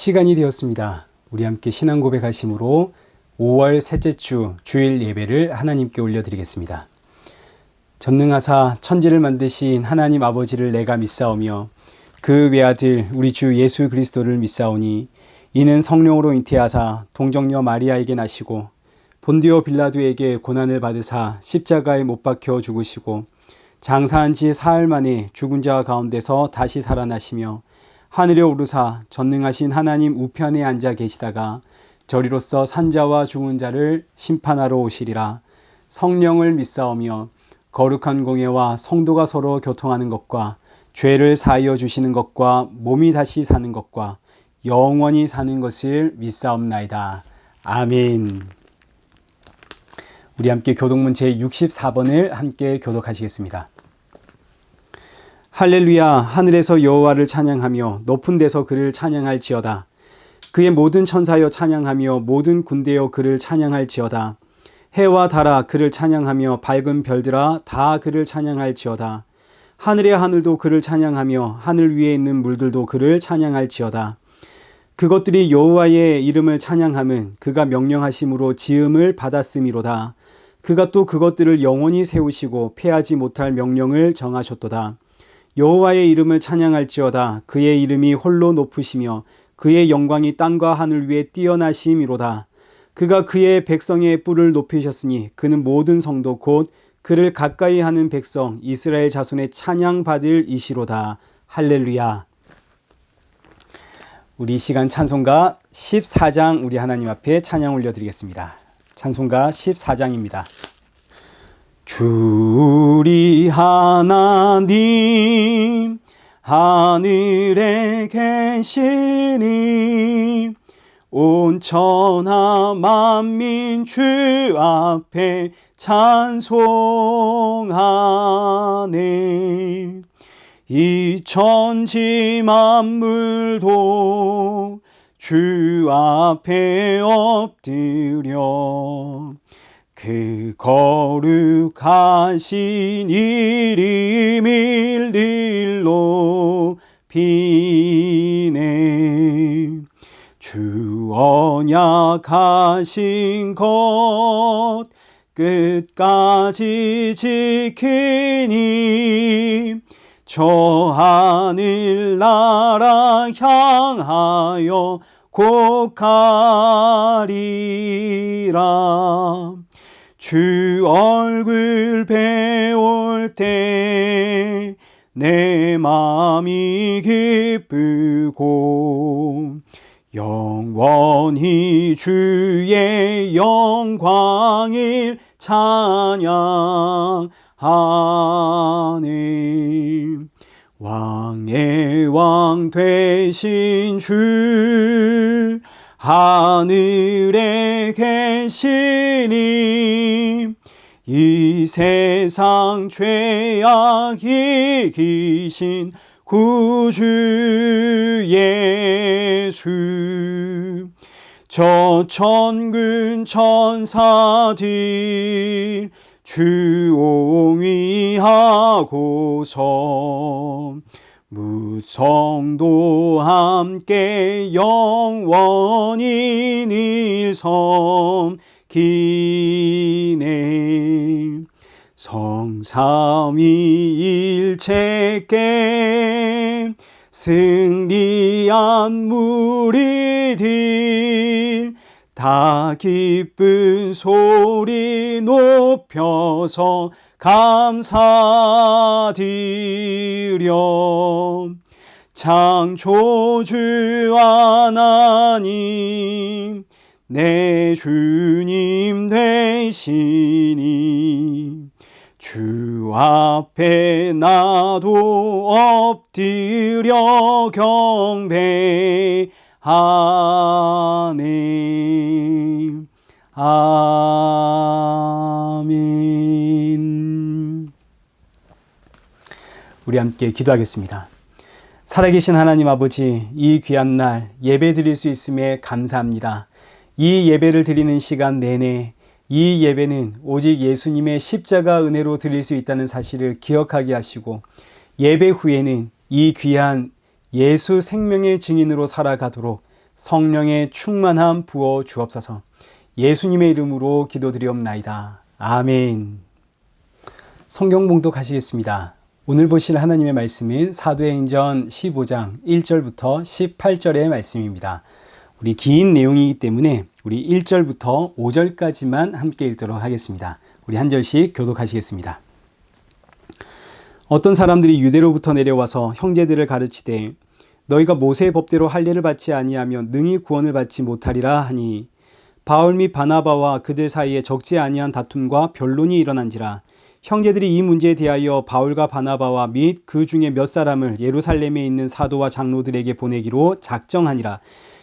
시간이 되었습니다. 우리 함께 신앙 고백하심으로 5월 셋째 주 주일 예배를 하나님께 올려드리겠습니다. 전능하사 천지를 만드신 하나님 아버지를 내가 믿사오며 그 외아들 우리 주 예수 그리스도를 믿사오니 이는 성령으로 잉태하사 동정녀 마리아에게 나시고 본디오 빌라도에게 고난을 받으사 십자가에 못 박혀 죽으시고 장사한 지 사흘 만에 죽은 자 가운데서 다시 살아나시며 하늘에 오르사 전능하신 하나님 우편에 앉아 계시다가 저리로서 산자와 죽은 자를 심판하러 오시리라. 성령을 믿사오며 거룩한 공예와 성도가 서로 교통하는 것과 죄를 사하여 주시는 것과 몸이 다시 사는 것과 영원히 사는 것을 믿사옵나이다. 아멘. 우리 함께 교독문 제64번을 함께 교독하시겠습니다. 할렐루야. 하늘에서 여호와를 찬양하며 높은 데서 그를 찬양할지어다. 그의 모든 천사여 찬양하며 모든 군대여 그를 찬양할지어다. 해와 달아 그를 찬양하며 밝은 별들아 다 그를 찬양할지어다. 하늘의 하늘도 그를 찬양하며 하늘 위에 있는 물들도 그를 찬양할지어다. 그것들이 여호와의 이름을 찬양함은 그가 명령하심으로 지음을 받았음이로다. 그가 또 그것들을 영원히 세우시고 패하지 못할 명령을 정하셨도다. 여호와의 이름을 찬양할지어다. 그의 이름이 홀로 높으시며 그의 영광이 땅과 하늘 위에 뛰어나심이로다. 그가 그의 백성의 뿔을 높이셨으니 그는 모든 성도 곧 그를 가까이 하는 백성 이스라엘 자손의 찬양받을 이시로다. 할렐루야. 우리 시간 찬송가 14장 우리 하나님 앞에 찬양 올려드리겠습니다. 찬송가 14장입니다. 주리 하나님 하늘에 계시니 온 천하 만민 주 앞에 찬송하네. 이 천지 만물도 주 앞에 엎드려 그 거룩하신 이름 일일로 비네. 주 언약하신 것 끝까지 지키니 저 하늘나라 향하여 곡하리라. 주 얼굴 배울 때 내 마음이 기쁘고 영원히 주의 영광을 찬양하네. 왕의 왕 되신 주 하늘에 계시니 이 세상 죄악 이기신 구주 예수. 저 천군 천사들 주 옹위하고서 무성도 함께 영원히 늘 섬기네. 성삼위일체께 승리한 무리들 다 기쁜 소리 높여서 감사드려. 창조주 하나님 내 주님 되시니 주 앞에 나도 엎드려 경배하네. 아멘. 우리 함께 기도하겠습니다. 살아계신 하나님 아버지, 이 귀한 날 예배 드릴 수 있음에 감사합니다. 이 예배를 드리는 시간 내내 이 예배는 오직 예수님의 십자가 은혜로 드릴 수 있다는 사실을 기억하게 하시고, 예배 후에는 이 귀한 예수 생명의 증인으로 살아가도록 성령의 충만함 부어 주옵소서. 예수님의 이름으로 기도드리옵나이다. 아멘. 성경 봉독하시겠습니다. 오늘 보실 하나님의 말씀은 사도행전 15장 1절부터 18절의 말씀입니다. 우리 긴 내용이기 때문에 우리 1절부터 5절까지만 함께 읽도록 하겠습니다. 우리 한 절씩 교독하시겠습니다. 어떤 사람들이 유대로부터 내려와서 형제들을 가르치되 너희가 모세의 법대로 할례를 받지 아니하면 능히 구원을 받지 못하리라 하니 바울 및 바나바와 그들 사이에 적지 아니한 다툼과 변론이 일어난지라. 형제들이 이 문제에 대하여 바울과 바나바와 및 그 중에 몇 사람을 예루살렘에 있는 사도와 장로들에게 보내기로 작정하니라.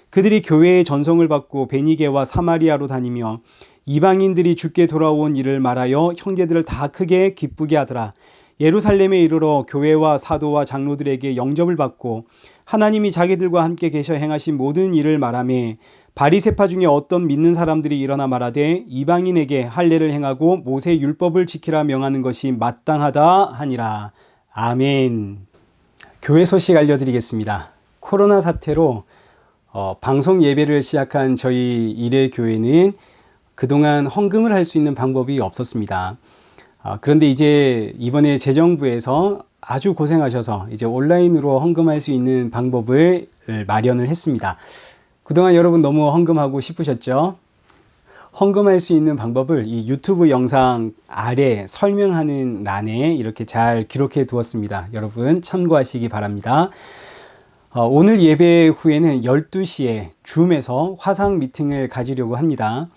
그들이 교회의 전송을 받고 베니게와 사마리아로 다니며 이방인들이 주께 돌아온 일을 말하여 형제들을 다 크게 기쁘게 하더라. 예루살렘에 이르러 교회와 사도와 장로들에게 영접을 받고 하나님이 자기들과 함께 계셔 행하신 모든 일을 말하며 바리새파 중에 어떤 믿는 사람들이 일어나 말하되 이방인에게 할례를 행하고 모세 율법을 지키라 명하는 것이 마땅하다 하니라. 아멘. 교회 소식 알려드리겠습니다. 코로나 사태로 방송 예배를 시작한 저희 일회 교회는 그동안 헌금을 할 수 있는 방법이 없었습니다. 그런데 이제 이번에 재정부에서 아주 고생하셔서 이제 온라인으로 헌금할 수 있는 방법을 마련을 했습니다. 그동안 여러분 너무 헌금하고 싶으셨죠? 헌금할 수 있는 방법을 이 유튜브 영상 아래 설명하는 란에 이렇게 잘 기록해 두었습니다. 여러분 참고하시기 바랍니다. 오늘 예배 후에는 12시에 줌에서 화상 미팅을 가지려고 합니다.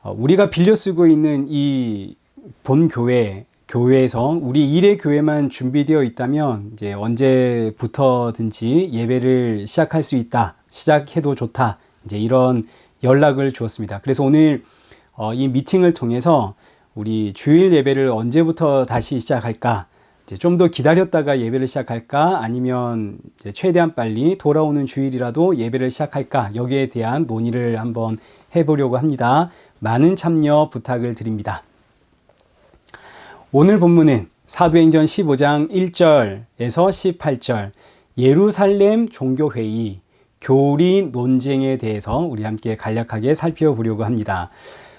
우리가 빌려 쓰고 있는 이 본 교회에서 우리 일회 교회만 준비되어 있다면 이제 언제부터든지 예배를 시작할 수 있다. 시작해도 좋다. 이제 이런 연락을 주었습니다. 그래서 오늘 이 미팅을 통해서 우리 주일 예배를 언제부터 다시 시작할까? 이제 좀 더 기다렸다가 예배를 시작할까? 아니면 이제 최대한 빨리 돌아오는 주일이라도 예배를 시작할까? 여기에 대한 논의를 한번 해보려고 합니다. 많은 참여 부탁을 드립니다. 오늘 본문은 사도행전 15장 1절에서 18절 예루살렘 종교회의 교리 논쟁에 대해서 우리 함께 간략하게 살펴보려고 합니다.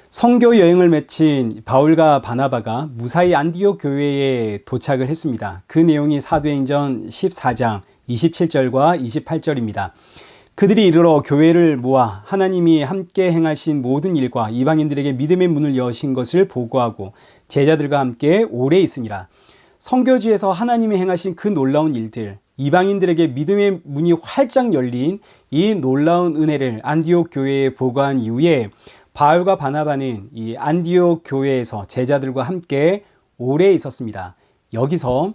선교 여행을 마친 바울과 바나바가 무사히 안디옥 교회에 도착을 했습니다. 그 내용이 사도행전 14장 27절과 28절입니다. 그들이 이르러 교회를 모아 하나님이 함께 행하신 모든 일과 이방인들에게 믿음의 문을 여신 것을 보고하고 제자들과 함께 오래 있으니라. 선교지에서 하나님이 행하신 그 놀라운 일들, 이방인들에게 믿음의 문이 활짝 열린 이 놀라운 은혜를 안디옥 교회에 보고한 이후에 바울과 바나바는 이 안디옥 교회에서 제자들과 함께 오래 있었습니다. 여기서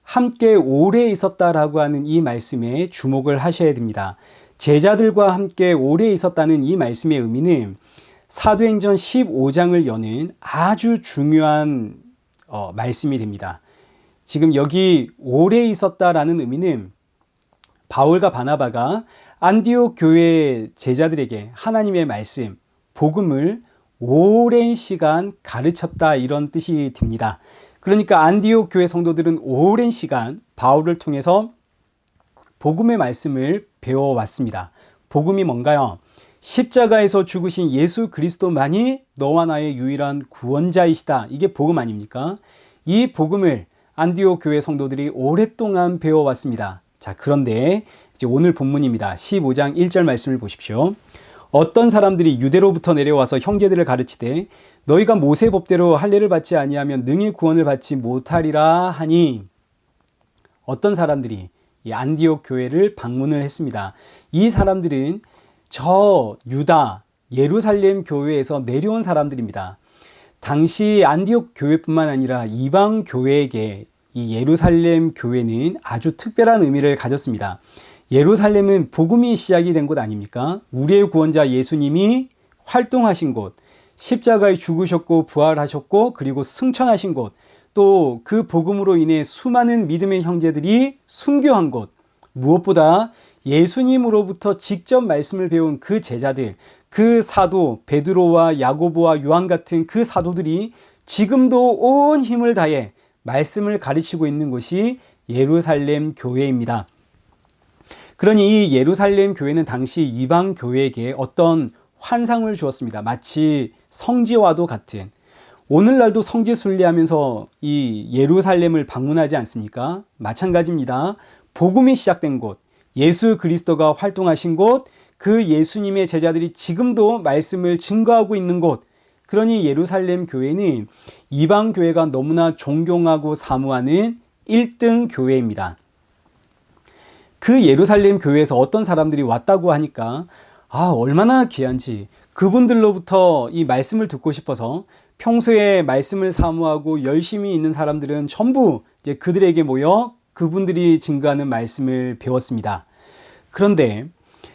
함께 오래 있었다라고 하는 이 말씀에 주목을 하셔야 됩니다. 제자들과 함께 오래 있었다는 이 말씀의 의미는 사도행전 15장을 여는 아주 중요한 말씀이 됩니다. 지금 여기 오래 있었다라는 의미는 바울과 바나바가 안디옥 교회 제자들에게 하나님의 말씀, 복음을 오랜 시간 가르쳤다 이런 뜻이 됩니다. 그러니까 안디옥 교회 성도들은 오랜 시간 바울을 통해서 복음의 말씀을 배워왔습니다. 복음이 뭔가요? 십자가에서 죽으신 예수 그리스도만이 너와 나의 유일한 구원자이시다. 이게 복음 아닙니까? 이 복음을 안디옥 교회 성도들이 오랫동안 배워왔습니다. 자, 그런데 이제 오늘 본문입니다. 15장 1절 말씀을 보십시오. 어떤 사람들이 유대로부터 내려와서 형제들을 가르치되 너희가 모세 법대로 할례를 받지 아니하면 능히 구원을 받지 못하리라 하니 어떤 사람들이 이 안디옥 교회를 방문을 했습니다. 이 사람들은 저 유다 예루살렘 교회에서 내려온 사람들입니다. 당시 안디옥 교회뿐만 아니라 이방 교회에게 이 예루살렘 교회는 아주 특별한 의미를 가졌습니다. 예루살렘은 복음이 시작이 된 곳 아닙니까? 우리의 구원자 예수님이 활동하신 곳, 십자가에 죽으셨고 부활하셨고 그리고 승천하신 곳, 또 그 복음으로 인해 수많은 믿음의 형제들이 순교한 곳, 무엇보다 예수님으로부터 직접 말씀을 배운 그 제자들, 그 사도 베드로와 야고보와 요한 같은 그 사도들이 지금도 온 힘을 다해 말씀을 가르치고 있는 곳이 예루살렘 교회입니다. 그러니 이 예루살렘 교회는 당시 이방 교회에게 어떤 환상을 주었습니다. 마치 성지와도 같은. 오늘날도 성지 순례하면서 이 예루살렘을 방문하지 않습니까? 마찬가지입니다. 복음이 시작된 곳, 예수 그리스도가 활동하신 곳, 그 예수님의 제자들이 지금도 말씀을 증거하고 있는 곳. 그러니 예루살렘 교회는 이방 교회가 너무나 존경하고 사모하는 1등 교회입니다. 그 예루살렘 교회에서 어떤 사람들이 왔다고 하니까 얼마나 귀한지 그분들로부터 이 말씀을 듣고 싶어서 평소에 말씀을 사모하고 열심히 있는 사람들은 전부 이제 그들에게 모여 그분들이 증거하는 말씀을 배웠습니다. 그런데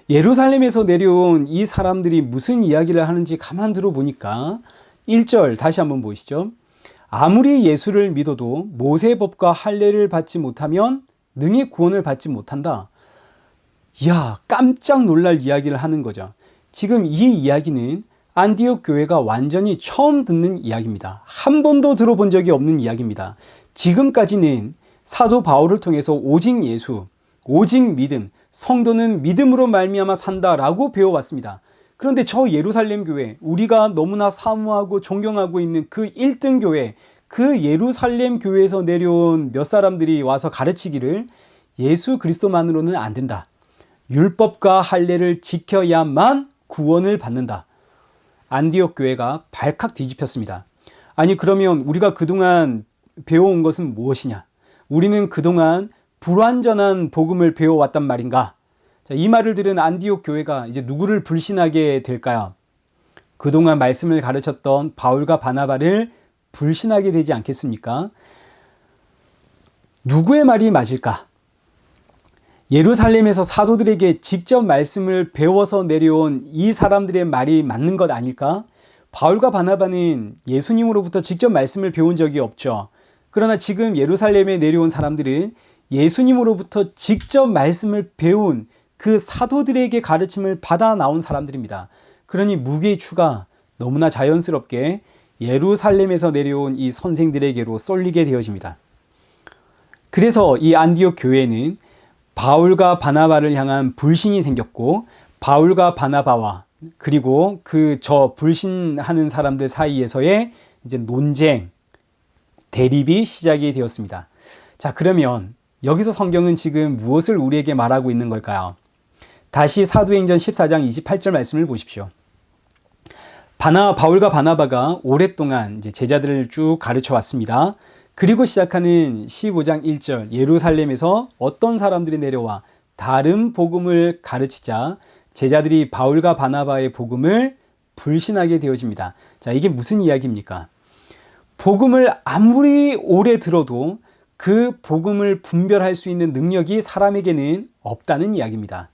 예루살렘에서 내려온 이 사람들이 무슨 이야기를 하는지 가만 들어보니까 1절 다시 한번 보시죠. 아무리 예수를 믿어도 모세법과 할례를 받지 못하면 능히 구원을 받지 못한다. 이야, 깜짝 놀랄 이야기를 하는 거죠. 지금 이 이야기는 안디옥 교회가 완전히 처음 듣는 이야기입니다. 한 번도 들어본 적이 없는 이야기입니다. 지금까지는 사도 바울을 통해서 오직 예수, 오직 믿음, 성도는 믿음으로 말미암아 산다라고 배워왔습니다. 그런데 저 예루살렘 교회, 우리가 너무나 사모하고 존경하고 있는 그 1등 교회, 그 예루살렘 교회에서 내려온 몇 사람들이 와서 가르치기를 예수 그리스도만으로는 안 된다. 율법과 할례를 지켜야만 구원을 받는다. 안디옥 교회가 발칵 뒤집혔습니다. 아니 그러면 우리가 그동안 배워온 것은 무엇이냐? 우리는 그동안 불완전한 복음을 배워왔단 말인가? 자, 이 말을 들은 안디옥 교회가 이제 누구를 불신하게 될까요? 그동안 말씀을 가르쳤던 바울과 바나바를 불신하게 되지 않겠습니까? 누구의 말이 맞을까? 예루살렘에서 사도들에게 직접 말씀을 배워서 내려온 이 사람들의 말이 맞는 것 아닐까? 바울과 바나바는 예수님으로부터 직접 말씀을 배운 적이 없죠. 그러나 지금 예루살렘에 내려온 사람들은 예수님으로부터 직접 말씀을 배운 그 사도들에게 가르침을 받아 나온 사람들입니다. 그러니 무게의 추가 너무나 자연스럽게 예루살렘에서 내려온 이 선생들에게로 쏠리게 되어집니다. 그래서 이 안디옥 교회는 바울과 바나바를 향한 불신이 생겼고 바울과 바나바와 그리고 저 불신하는 사람들 사이에서의 이제 논쟁, 대립이 시작이 되었습니다. 자, 그러면 여기서 성경은 지금 무엇을 우리에게 말하고 있는 걸까요? 다시 사도행전 14장 28절 말씀을 보십시오. 바울과 바나바가 오랫동안 이제 제자들을 쭉 가르쳐 왔습니다. 그리고 시작하는 15장 1절, 예루살렘에서 어떤 사람들이 내려와 다른 복음을 가르치자 제자들이 바울과 바나바의 복음을 불신하게 되어집니다. 자, 이게 무슨 이야기입니까? 복음을 아무리 오래 들어도 그 복음을 분별할 수 있는 능력이 사람에게는 없다는 이야기입니다.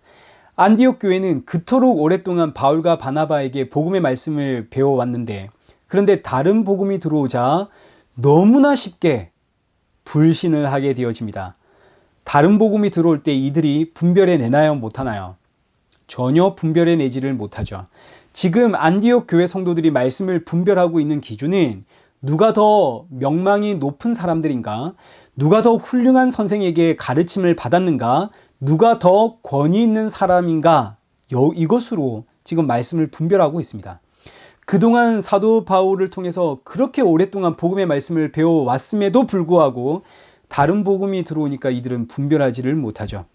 안디옥 교회는 그토록 오랫동안 바울과 바나바에게 복음의 말씀을 배워왔는데 그런데 다른 복음이 들어오자 너무나 쉽게 불신을 하게 되어집니다. 다른 복음이 들어올 때 이들이 분별해 내나요? 못하나요? 전혀 분별해 내지를 못하죠. 지금 안디옥 교회 성도들이 말씀을 분별하고 있는 기준은 누가 더 명망이 높은 사람들인가? 누가 더 훌륭한 선생에게 가르침을 받았는가? 누가 더 권위 있는 사람인가? 이것으로 지금 말씀을 분별하고 있습니다. 그동안 사도 바울을 통해서 그렇게 오랫동안 복음의 말씀을 배워왔음에도 불구하고 다른 복음이 들어오니까 이들은 분별하지를 못하죠.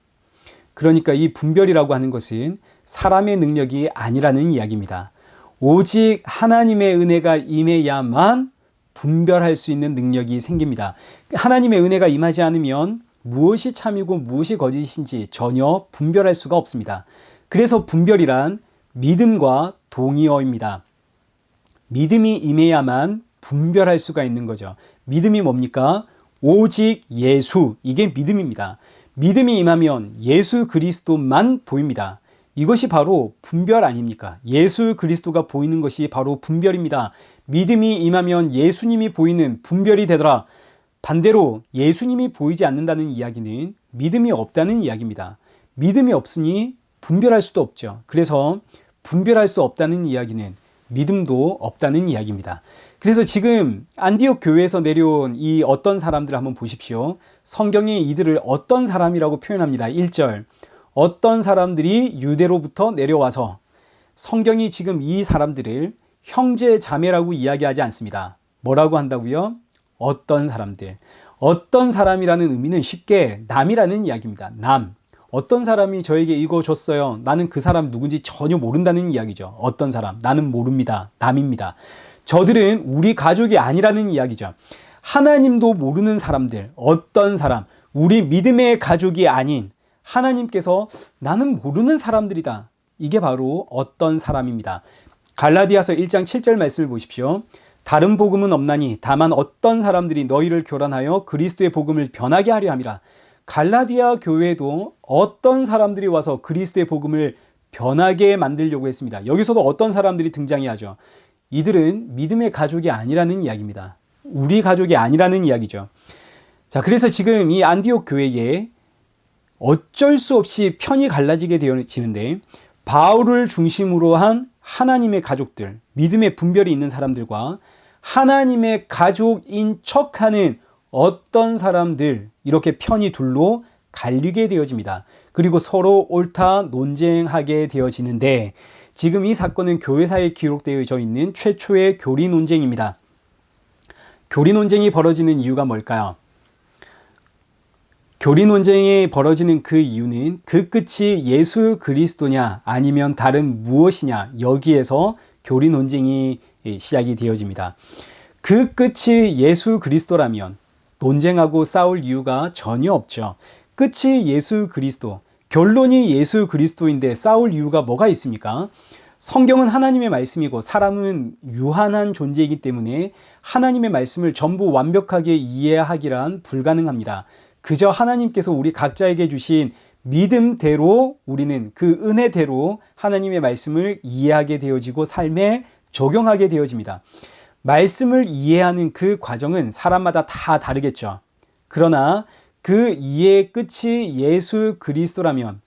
그러니까 이 분별이라고 하는 것은 사람의 능력이 아니라는 이야기입니다. 오직 하나님의 은혜가 임해야만 분별할 수 있는 능력이 생깁니다. 하나님의 은혜가 임하지 않으면 무엇이 참이고 무엇이 거짓인지 전혀 분별할 수가 없습니다. 그래서 분별이란 믿음과 동의어입니다. 믿음이 임해야만 분별할 수가 있는 거죠. 믿음이 뭡니까? 오직 예수, 이게 믿음입니다. 믿음이 임하면 예수 그리스도만 보입니다. 이것이 바로 분별 아닙니까? 예수 그리스도가 보이는 것이 바로 분별입니다. 믿음이 임하면 예수님이 보이는 분별이 되더라. 반대로 예수님이 보이지 않는다는 이야기는 믿음이 없다는 이야기입니다. 믿음이 없으니 분별할 수도 없죠. 그래서 분별할 수 없다는 이야기는 믿음도 없다는 이야기입니다. 그래서 지금 안디옥 교회에서 내려온 이 어떤 사람들을 한번 보십시오. 성경이 이들을 어떤 사람이라고 표현합니다. 1절, 어떤 사람들이 유대로부터 내려와서 성경이 지금 이 사람들을 형제 자매라고 이야기하지 않습니다. 뭐라고 한다고요? 어떤 사람들. 어떤 사람이라는 의미는 쉽게 남이라는 이야기입니다. 남. 어떤 사람이 저에게 이거 줬어요. 나는 그 사람 누군지 전혀 모른다는 이야기죠. 어떤 사람. 나는 모릅니다. 남입니다. 저들은 우리 가족이 아니라는 이야기죠. 하나님도 모르는 사람들. 어떤 사람. 우리 믿음의 가족이 아닌 하나님께서 나는 모르는 사람들이다. 이게 바로 어떤 사람입니다. 갈라디아서 1장 7절 말씀을 보십시오. 다른 복음은 없나니 다만 어떤 사람들이 너희를 교란하여 그리스도의 복음을 변하게 하려 함이라. 갈라디아 교회에도 어떤 사람들이 와서 그리스도의 복음을 변하게 만들려고 했습니다. 여기서도 어떤 사람들이 등장해야죠. 이들은 믿음의 가족이 아니라는 이야기입니다. 우리 가족이 아니라는 이야기죠. 자, 그래서 지금 이 안디옥 교회에 어쩔 수 없이 편이 갈라지게 되어지는데 바울을 중심으로 한 하나님의 가족들, 믿음의 분별이 있는 사람들과 하나님의 가족인 척하는 어떤 사람들, 이렇게 편이 둘로 갈리게 되어집니다. 그리고 서로 옳다 논쟁하게 되어지는데 지금 이 사건은 교회사에 기록되어져 있는 최초의 교리 논쟁입니다. 교리 논쟁이 벌어지는 이유가 뭘까요? 교리 논쟁이 벌어지는 그 이유는 그 끝이 예수 그리스도냐 아니면 다른 무엇이냐, 여기에서 교리 논쟁이 시작이 되어집니다. 그 끝이 예수 그리스도라면 논쟁하고 싸울 이유가 전혀 없죠. 끝이 예수 그리스도, 결론이 예수 그리스도인데 싸울 이유가 뭐가 있습니까? 성경은 하나님의 말씀이고 사람은 유한한 존재이기 때문에 하나님의 말씀을 전부 완벽하게 이해하기란 불가능합니다. 그저 하나님께서 우리 각자에게 주신 믿음대로 우리는 그 은혜대로 하나님의 말씀을 이해하게 되어지고 삶에 적용하게 되어집니다. 말씀을 이해하는 그 과정은 사람마다 다 다르겠죠. 그러나 그 이해의 끝이 예수 그리스도라면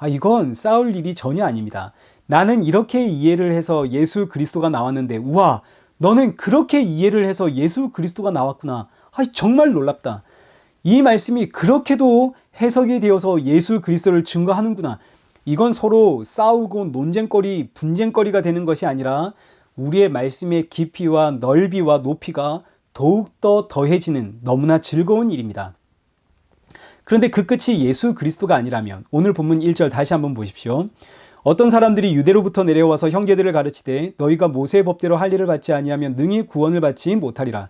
이건 싸울 일이 전혀 아닙니다. 나는 이렇게 이해를 해서 예수 그리스도가 나왔는데 우와, 너는 그렇게 이해를 해서 예수 그리스도가 나왔구나. 정말 놀랍다. 이 말씀이 그렇게도 해석이 되어서 예수 그리스도를 증거하는구나. 이건 서로 싸우고 논쟁거리, 분쟁거리가 되는 것이 아니라 우리의 말씀의 깊이와 넓이와 높이가 더욱더 더해지는 너무나 즐거운 일입니다. 그런데 그 끝이 예수 그리스도가 아니라면 오늘 본문 1절 다시 한번 보십시오. 어떤 사람들이 유대로부터 내려와서 형제들을 가르치되 너희가 모세의 법대로 할 일을 받지 아니하면 능히 구원을 받지 못하리라.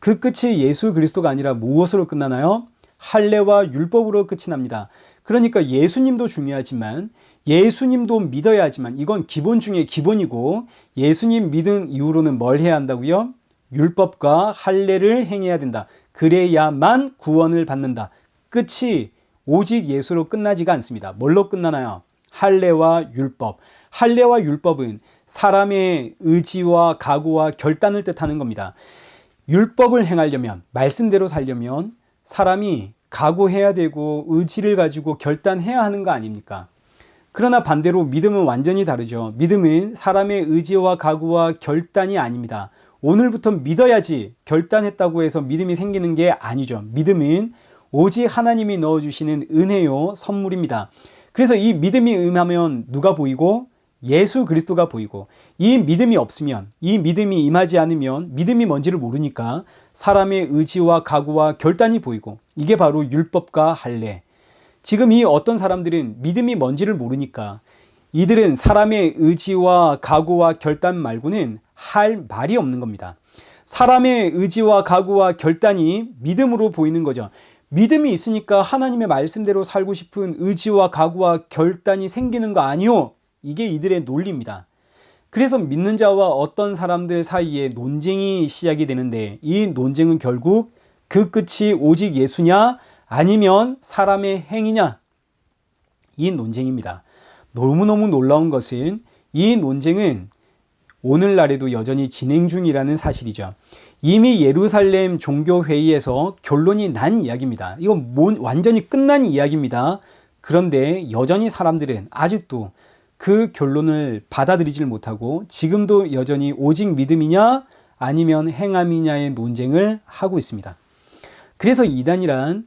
그 끝이 예수 그리스도가 아니라 무엇으로 끝나나요? 할례와 율법으로 끝이 납니다. 그러니까 예수님도 중요하지만 예수님도 믿어야 하지만 이건 기본 중에 기본이고 예수님 믿은 이후로는 뭘 해야 한다고요? 율법과 할례를 행해야 된다. 그래야만 구원을 받는다. 끝이 오직 예수로 끝나지가 않습니다. 뭘로 끝나나요? 할례와 율법. 할례와 율법은 사람의 의지와 각오와 결단을 뜻하는 겁니다. 율법을 행하려면, 말씀대로 살려면 사람이 각오해야 되고 의지를 가지고 결단해야 하는 거 아닙니까? 그러나 반대로 믿음은 완전히 다르죠. 믿음은 사람의 의지와 각오와 결단이 아닙니다. 오늘부터 믿어야지 결단했다고 해서 믿음이 생기는 게 아니죠. 믿음은 오직 하나님이 넣어주시는 은혜요 선물입니다. 그래서 이 믿음이 임하면 누가 보이고? 예수 그리스도가 보이고, 이 믿음이 없으면, 이 믿음이 임하지 않으면 믿음이 뭔지를 모르니까 사람의 의지와 각오와 결단이 보이고, 이게 바로 율법과 할례. 지금 이 어떤 사람들은 믿음이 뭔지를 모르니까 이들은 사람의 의지와 각오와 결단 말고는 할 말이 없는 겁니다. 사람의 의지와 각오와 결단이 믿음으로 보이는 거죠. 믿음이 있으니까 하나님의 말씀대로 살고 싶은 의지와 각오와 결단이 생기는 거 아니요? 이게 이들의 논리입니다. 그래서 믿는 자와 어떤 사람들 사이에 논쟁이 시작이 되는데 이 논쟁은 결국 그 끝이 오직 예수냐 아니면 사람의 행위냐, 이 논쟁입니다. 너무너무 놀라운 것은 이 논쟁은 오늘날에도 여전히 진행 중이라는 사실이죠. 이미 예루살렘 종교회의에서 결론이 난 이야기입니다. 이건 완전히 끝난 이야기입니다. 그런데 여전히 사람들은 아직도 그 결론을 받아들이질 못하고 지금도 여전히 오직 믿음이냐 아니면 행함이냐의 논쟁을 하고 있습니다. 그래서 이단이란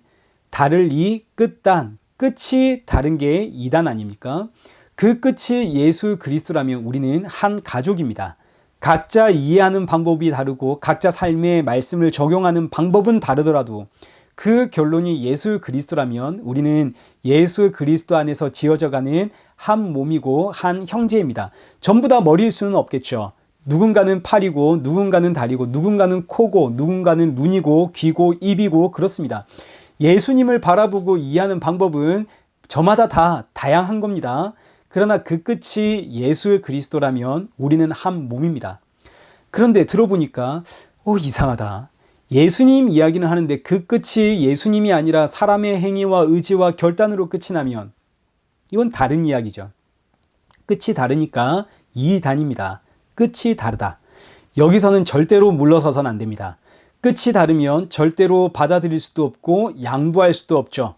달을 이 끝단, 끝이 다른 게 이단 아닙니까? 그 끝이 예수 그리스도라면 우리는 한 가족입니다. 각자 이해하는 방법이 다르고 각자 삶의 말씀을 적용하는 방법은 다르더라도 그 결론이 예수 그리스도라면 우리는 예수 그리스도 안에서 지어져가는 한 몸이고 한 형제입니다. 전부 다 머리일 수는 없겠죠. 누군가는 팔이고 누군가는 다리고 누군가는 코고 누군가는 눈이고 귀고 입이고 그렇습니다. 예수님을 바라보고 이해하는 방법은 저마다 다 다양한 겁니다. 그러나 그 끝이 예수 그리스도라면 우리는 한 몸입니다. 그런데 들어보니까 이상하다. 예수님 이야기는 하는데 그 끝이 예수님이 아니라 사람의 행위와 의지와 결단으로 끝이 나면 이건 다른 이야기죠. 끝이 다르니까 이단입니다. 끝이 다르다. 여기서는 절대로 물러서서는 안 됩니다. 끝이 다르면 절대로 받아들일 수도 없고 양보할 수도 없죠.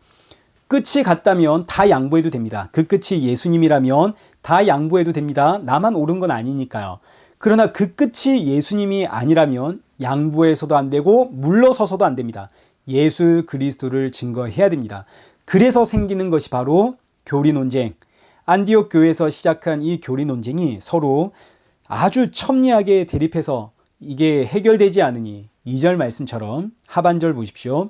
끝이 같다면 다 양보해도 됩니다. 그 끝이 예수님이라면 다 양보해도 됩니다. 나만 옳은 건 아니니까요. 그러나 그 끝이 예수님이 아니라면 양보해서도 안 되고 물러서서도 안 됩니다. 예수 그리스도를 증거해야 됩니다. 그래서 생기는 것이 바로 교리 논쟁. 안디옥 교회에서 시작한 이 교리 논쟁이 서로 아주 첨예하게 대립해서 이게 해결되지 않으니 2절 말씀처럼 하반절 보십시오.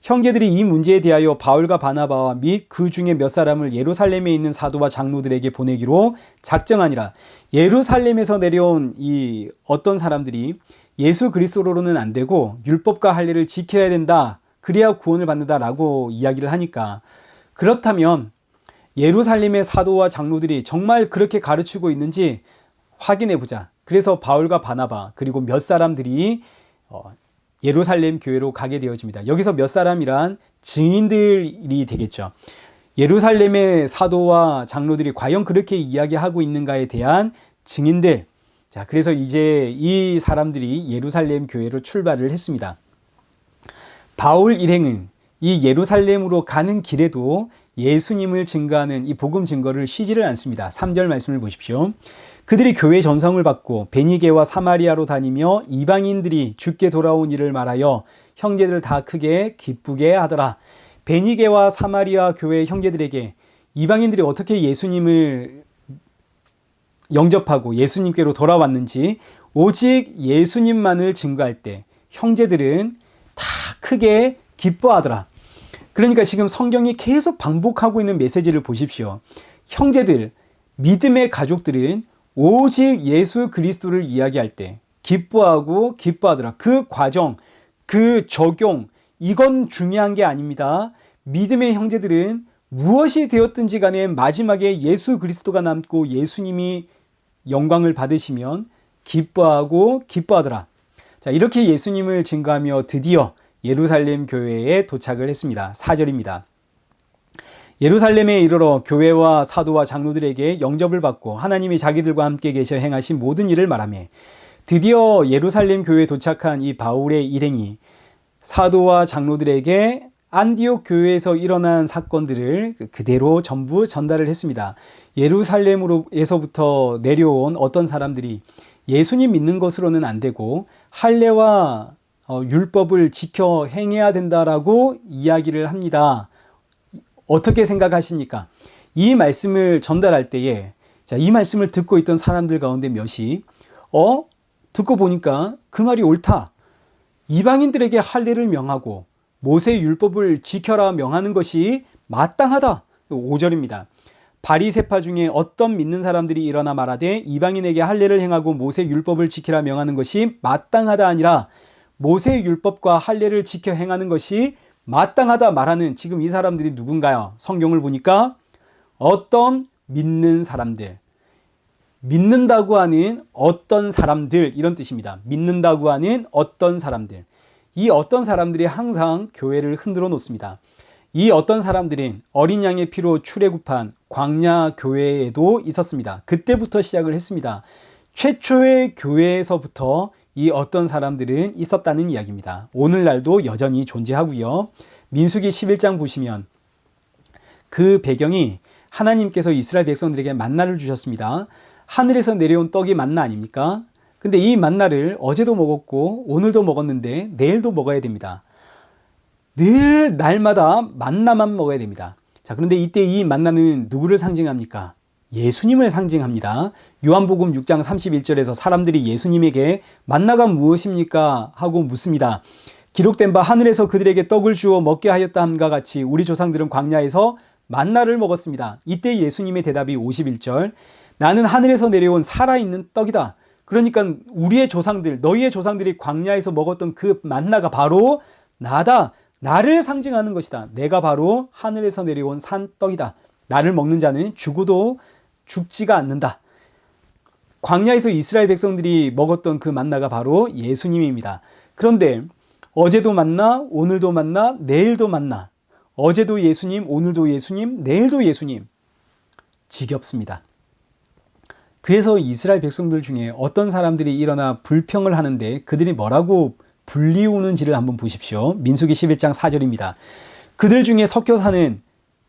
형제들이 이 문제에 대하여 바울과 바나바와 및 그 중에 몇 사람을 예루살렘에 있는 사도와 장로들에게 보내기로 작정하니라. 예루살렘에서 내려온 이 어떤 사람들이 예수 그리스도로는 안 되고 율법과 할례를 지켜야 된다. 그래야 구원을 받는다라고 이야기를 하니까 그렇다면 예루살렘의 사도와 장로들이 정말 그렇게 가르치고 있는지 확인해 보자. 그래서 바울과 바나바 그리고 몇 사람들이 예루살렘 교회로 가게 되어집니다. 여기서 몇 사람이란 증인들이 되겠죠. 예루살렘의 사도와 장로들이 과연 그렇게 이야기하고 있는가에 대한 증인들. 자, 그래서 이제 이 사람들이 예루살렘 교회로 출발을 했습니다. 바울 일행은 이 예루살렘으로 가는 길에도 예수님을 증거하는 이 복음 증거를 쉬지를 않습니다. 3절 말씀을 보십시오. 그들이 교회 전성을 받고 베니게와 사마리아로 다니며 이방인들이 주께 돌아온 일을 말하여 형제들 다 크게 기쁘게 하더라. 베니게와 사마리아 교회 형제들에게 이방인들이 어떻게 예수님을 영접하고 예수님께로 돌아왔는지 오직 예수님만을 증거할 때 형제들은 다 크게 기뻐하더라. 그러니까 지금 성경이 계속 반복하고 있는 메시지를 보십시오. 형제들, 믿음의 가족들은 오직 예수 그리스도를 이야기할 때 기뻐하고 기뻐하더라. 그 과정, 그 적용, 이건 중요한 게 아닙니다. 믿음의 형제들은 무엇이 되었든지 간에 마지막에 예수 그리스도가 남고 예수님이 영광을 받으시면 기뻐하고 기뻐하더라. 자, 이렇게 예수님을 증거하며 드디어 예루살렘 교회에 도착을 했습니다. 4절입니다. 예루살렘에 이르러 교회와 사도와 장로들에게 영접을 받고 하나님이 자기들과 함께 계셔 행하신 모든 일을 말하며 드디어 예루살렘 교회에 도착한 이 바울의 일행이 사도와 장로들에게 안디옥 교회에서 일어난 사건들을 그대로 전부 전달을 했습니다. 예루살렘에서부터 내려온 어떤 사람들이 예수님 믿는 것으로는 안 되고 할례와 율법을 지켜 행해야 된다라고 이야기를 합니다. 어떻게 생각하십니까? 이 말씀을 전달할 때에 이 말씀을 듣고 있던 사람들 가운데 몇이 듣고 보니까 그 말이 옳다. 이방인들에게 할례를 명하고 모세 율법을 지켜라 명하는 것이 마땅하다. 5절입니다. 바리새파 중에 어떤 믿는 사람들이 일어나 말하되 이방인에게 할례를 행하고 모세 율법을 지키라 명하는 것이 마땅하다 아니라 모세 율법과 할례를 지켜 행하는 것이 마땅하다 말하는 지금 이 사람들이 누군가요? 성경을 보니까 어떤 믿는 사람들, 믿는다고 하는 어떤 사람들 이런 뜻입니다. 믿는다고 하는 어떤 사람들. 이 어떤 사람들이 항상 교회를 흔들어 놓습니다. 이 어떤 사람들은 어린 양의 피로 출애굽한 광야 교회에도 있었습니다. 그때부터 시작을 했습니다. 최초의 교회에서부터 이 어떤 사람들은 있었다는 이야기입니다. 오늘날도 여전히 존재하고요. 민수기 11장 보시면 그 배경이 하나님께서 이스라엘 백성들에게 만나를 주셨습니다. 하늘에서 내려온 떡이 만나 아닙니까? 근데 이 만나를 어제도 먹었고 오늘도 먹었는데 내일도 먹어야 됩니다. 늘 날마다 만나만 먹어야 됩니다. 자, 그런데 이때 이 만나는 누구를 상징합니까? 예수님을 상징합니다. 요한복음 6장 31절에서 사람들이 예수님에게 만나가 무엇입니까? 하고 묻습니다. 기록된 바 하늘에서 그들에게 떡을 주어 먹게 하였다 함과 같이 우리 조상들은 광야에서 만나를 먹었습니다. 이때 예수님의 대답이 51절, 나는 하늘에서 내려온 살아있는 떡이다. 그러니까 우리의 조상들, 너희의 조상들이 광야에서 먹었던 그 만나가 바로 나다. 나를 상징하는 것이다. 내가 바로 하늘에서 내려온 산떡이다. 나를 먹는 자는 죽어도 죽지가 않는다. 광야에서 이스라엘 백성들이 먹었던 그 만나가 바로 예수님입니다. 그런데 어제도 만나, 오늘도 만나, 내일도 만나. 어제도 예수님, 오늘도 예수님, 내일도 예수님. 지겹습니다. 그래서 이스라엘 백성들 중에 어떤 사람들이 일어나 불평을 하는데 그들이 뭐라고 불리우는지를 한번 보십시오. 민수기 11장 4절입니다. 그들 중에 섞여 사는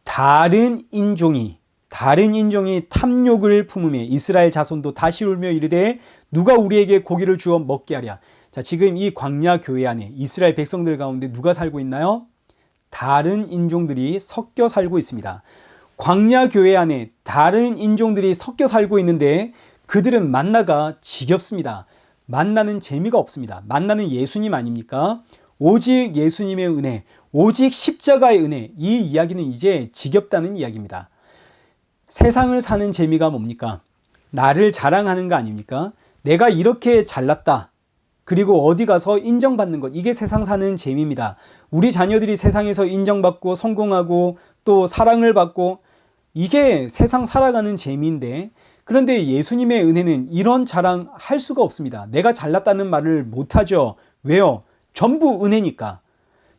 다른 인종이 탐욕을 품으며 이스라엘 자손도 다시 울며 이르되 누가 우리에게 고기를 주어 먹게 하랴. 자, 지금 이 광야 교회 안에 이스라엘 백성들 가운데 누가 살고 있나요? 다른 인종들이 섞여 살고 있습니다. 광야 교회 안에 다른 인종들이 섞여 살고 있는데 그들은 만나가 지겹습니다. 만나는 재미가 없습니다. 만나는 예수님 아닙니까? 오직 예수님의 은혜, 오직 십자가의 은혜, 이 이야기는 이제 지겹다는 이야기입니다. 세상을 사는 재미가 뭡니까? 나를 자랑하는 거 아닙니까? 내가 이렇게 잘났다. 그리고 어디 가서 인정받는 것, 이게 세상 사는 재미입니다. 우리 자녀들이 세상에서 인정받고 성공하고 또 사랑을 받고, 이게 세상 살아가는 재미인데, 그런데 예수님의 은혜는 이런 자랑 할 수가 없습니다. 내가 잘났다는 말을 못하죠. 왜요? 전부 은혜니까.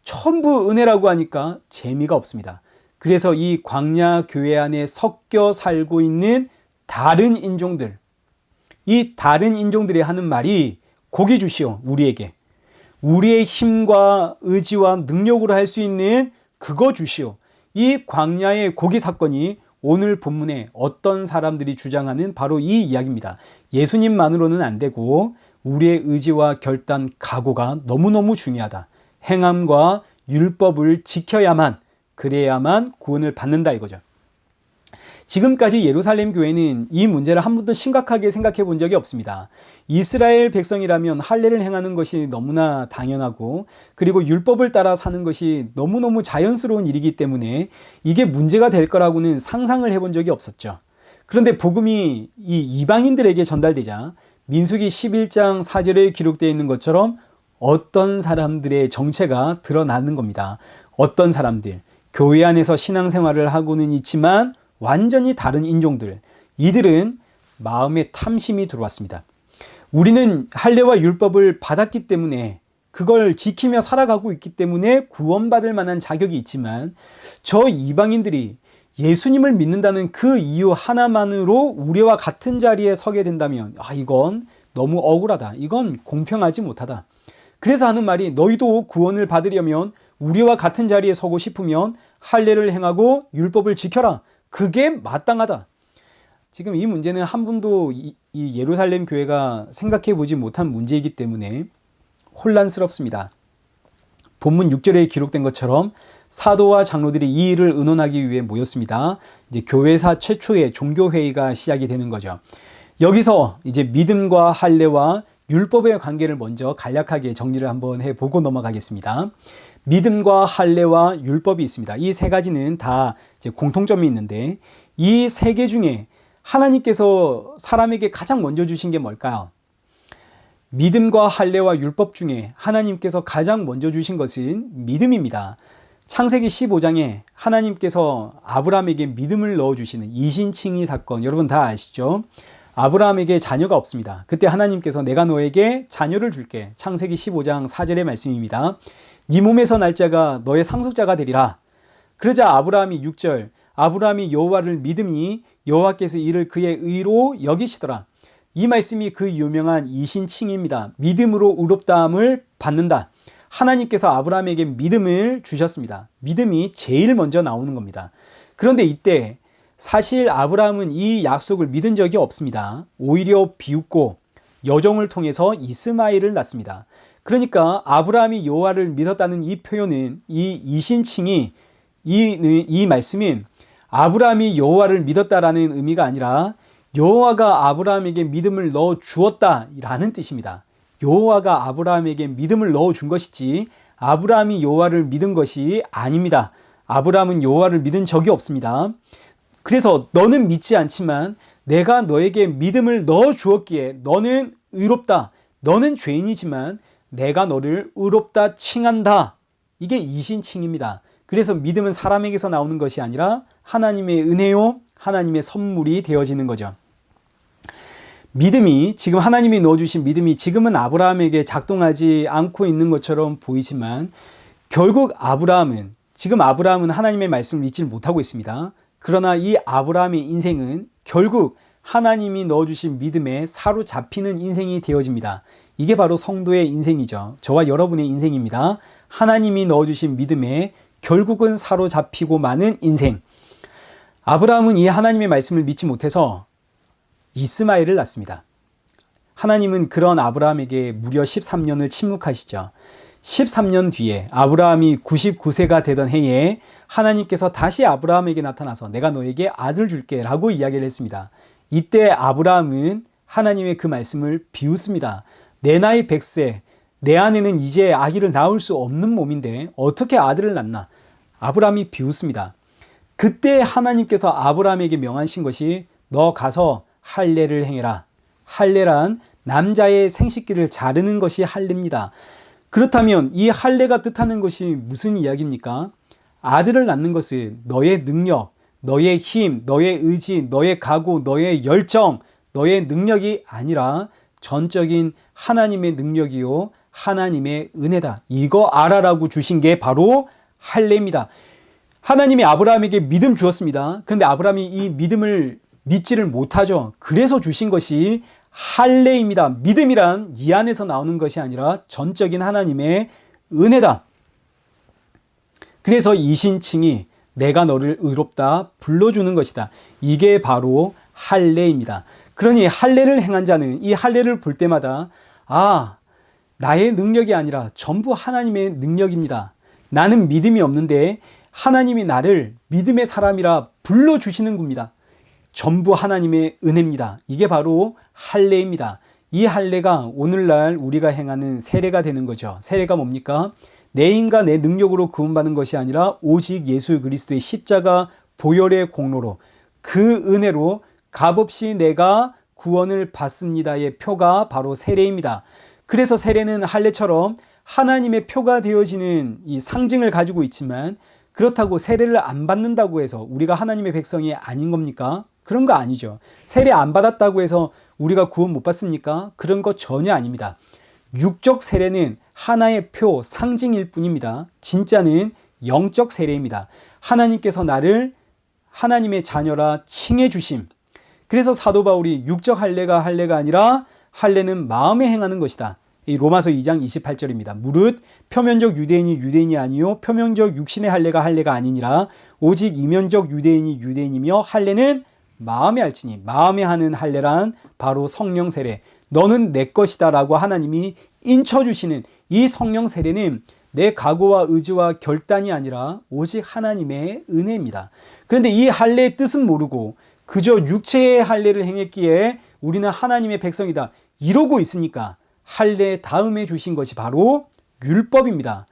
전부 은혜라고 하니까 재미가 없습니다. 그래서 이 광야 교회 안에 섞여 살고 있는 다른 인종들, 이 다른 인종들이 하는 말이 고기 주시오, 우리에게. 우리의 힘과 의지와 능력으로 할 수 있는 그거 주시오. 이 광야의 고기 사건이 오늘 본문에 어떤 사람들이 주장하는 바로 이 이야기입니다. 예수님만으로는 안 되고 우리의 의지와 결단, 각오가 너무너무 중요하다. 행함과 율법을 지켜야만, 그래야만 구원을 받는다 이거죠. 지금까지 예루살렘 교회는 이 문제를 한 번도 심각하게 생각해 본 적이 없습니다. 이스라엘 백성이라면 할례를 행하는 것이 너무나 당연하고, 그리고 율법을 따라 사는 것이 너무너무 자연스러운 일이기 때문에 이게 문제가 될 거라고는 상상을 해본 적이 없었죠. 그런데 복음이 이 이방인들에게 전달되자 민수기 11장 4절에 기록되어 있는 것처럼 어떤 사람들의 정체가 드러나는 겁니다. 어떤 사람들, 교회 안에서 신앙생활을 하고는 있지만 완전히 다른 인종들, 이들은 마음에 탐심이 들어왔습니다. 우리는 할례와 율법을 받았기 때문에, 그걸 지키며 살아가고 있기 때문에 구원받을 만한 자격이 있지만, 저 이방인들이 예수님을 믿는다는 그 이유 하나만으로 우리와 같은 자리에 서게 된다면, 이건 너무 억울하다. 이건 공평하지 못하다. 그래서 하는 말이, 너희도 구원을 받으려면 우리와 같은 자리에 서고 싶으면 할례를 행하고 율법을 지켜라. 그게 마땅하다. 지금 이 문제는 한 번도 이 예루살렘 교회가 생각해 보지 못한 문제이기 때문에 혼란스럽습니다. 본문 6절에 기록된 것처럼 사도와 장로들이 이 일을 의논하기 위해 모였습니다. 이제 교회사 최초의 종교회의가 시작이 되는 거죠. 여기서 이제 믿음과 할례와 율법의 관계를 먼저 간략하게 정리를 한번 해보고 넘어가겠습니다. 믿음과 할례와 율법이 있습니다. 이 세 가지는 다 이제 공통점이 있는데, 이 세 개 중에 하나님께서 사람에게 가장 먼저 주신 게 뭘까요? 믿음과 할례와 율법 중에 하나님께서 가장 먼저 주신 것은 믿음입니다. 창세기 15장에 하나님께서 아브라함에게 믿음을 넣어주시는 이신칭의 사건, 여러분 다 아시죠? 아브라함에게 자녀가 없습니다. 그때 하나님께서 내가 너에게 자녀를 줄게. 창세기 15장 4절의 말씀입니다. 네 몸에서 날 자가 너의 상속자가 되리라. 그러자 아브라함이 6절, 아브라함이 여호와를 믿음이 여호와께서 이를 그의 의로 여기시더라. 이 말씀이 그 유명한 이신칭입니다. 믿음으로 의롭다함을 받는다. 하나님께서 아브라함에게 믿음을 주셨습니다. 믿음이 제일 먼저 나오는 겁니다. 그런데 이때 사실 아브라함은 이 약속을 믿은 적이 없습니다. 오히려 비웃고 여종을 통해서 이스마엘을 낳습니다. 그러니까 아브라함이 여호와를 믿었다는 이 표현은, 이 이신칭이, 이 말씀은 아브라함이 여호와를 믿었다라는 의미가 아니라 여호와가 아브라함에게 믿음을 넣어 주었다라는 뜻입니다. 여호와가 아브라함에게 믿음을 넣어 준 것이지 아브라함이 여호와를 믿은 것이 아닙니다. 아브라함은 여호와를 믿은 적이 없습니다. 그래서 너는 믿지 않지만 내가 너에게 믿음을 넣어 주었기에 너는 의롭다. 너는 죄인이지만 내가 너를 의롭다 칭한다. 이게 이신칭입니다. 그래서 믿음은 사람에게서 나오는 것이 아니라 하나님의 은혜요, 하나님의 선물이 되어지는 거죠. 믿음이, 지금 하나님이 넣어주신 믿음이 지금은 아브라함에게 작동하지 않고 있는 것처럼 보이지만 결국 지금 아브라함은 하나님의 말씀을 믿지 못하고 있습니다. 그러나 이 아브라함의 인생은 결국 하나님이 넣어주신 믿음에 사로잡히는 인생이 되어집니다. 이게 바로 성도의 인생이죠. 저와 여러분의 인생입니다. 하나님이 넣어주신 믿음에 결국은 사로잡히고 마는 인생. 아브라함은 이 하나님의 말씀을 믿지 못해서 이스마엘을 낳습니다. 하나님은 그런 아브라함에게 무려 13년을 침묵하시죠. 13년 뒤에 아브라함이 99세가 되던 해에 하나님께서 다시 아브라함에게 나타나서 내가 너에게 아들 줄게 라고 이야기를 했습니다. 이때 아브라함은 하나님의 그 말씀을 비웃습니다. 내 나이 100세, 내 아내는 이제 아기를 낳을 수 없는 몸인데 어떻게 아들을 낳나? 아브라함이 비웃습니다. 그때 하나님께서 아브라함에게 명하신 것이 너 가서 할례를 행해라. 할례란 남자의 생식기를 자르는 것이 할례입니다. 그렇다면 이 할례가 뜻하는 것이 무슨 이야기입니까? 아들을 낳는 것은 너의 능력, 너의 힘, 너의 의지, 너의 각오, 너의 열정, 너의 능력이 아니라 전적인 하나님의 능력이요 하나님의 은혜다. 이거 알아라고 주신 게 바로 할례입니다. 하나님이 아브라함에게 믿음 주었습니다. 그런데 아브라함이 이 믿음을 믿지를 못하죠. 그래서 주신 것이 할례입니다. 믿음이란 이 안에서 나오는 것이 아니라 전적인 하나님의 은혜다. 그래서 이신칭이 내가 너를 의롭다 불러주는 것이다. 이게 바로 할례입니다. 그러니 할례를 행한 자는 이 할례를 볼 때마다 나의 능력이 아니라 전부 하나님의 능력입니다. 나는 믿음이 없는데 하나님이 나를 믿음의 사람이라 불러주시는 겁니다. 전부 하나님의 은혜입니다. 이게 바로 할례입니다. 이 할례가 오늘날 우리가 행하는 세례가 되는 거죠. 세례가 뭡니까? 내 힘과 내 능력으로 구원받는 것이 아니라 오직 예수 그리스도의 십자가 보혈의 공로로 그 은혜로 값없이 내가 구원을 받습니다의 표가 바로 세례입니다. 그래서 세례는 할례처럼 하나님의 표가 되어지는 이 상징을 가지고 있지만 그렇다고 세례를 안 받는다고 해서 우리가 하나님의 백성이 아닌 겁니까? 그런 거 아니죠. 세례 안 받았다고 해서 우리가 구원 못 받습니까? 그런 거 전혀 아닙니다. 육적 세례는 하나의 표, 상징일 뿐입니다. 진짜는 영적 세례입니다. 하나님께서 나를 하나님의 자녀라 칭해 주심. 그래서 사도 바울이 육적 할례가 아니라 할례는 마음에 행하는 것이다. 이 로마서 2장 28절입니다. 무릇 표면적 유대인이 유대인이 아니요 표면적 육신의 할례가 아니니라 오직 이면적 유대인이 유대인이며 할례는 마음에 할지니 마음에 하는 할례란 바로 성령 세례. 너는 내 것이다 라고 하나님이 인쳐주시는 이 성령 세례는 내 각오와 의지와 결단이 아니라 오직 하나님의 은혜입니다. 그런데 이 할례의 뜻은 모르고 그저 육체의 할례를 행했기에 우리는 하나님의 백성이다 이러고 있으니까 할례 다음에 주신 것이 바로 율법입니다.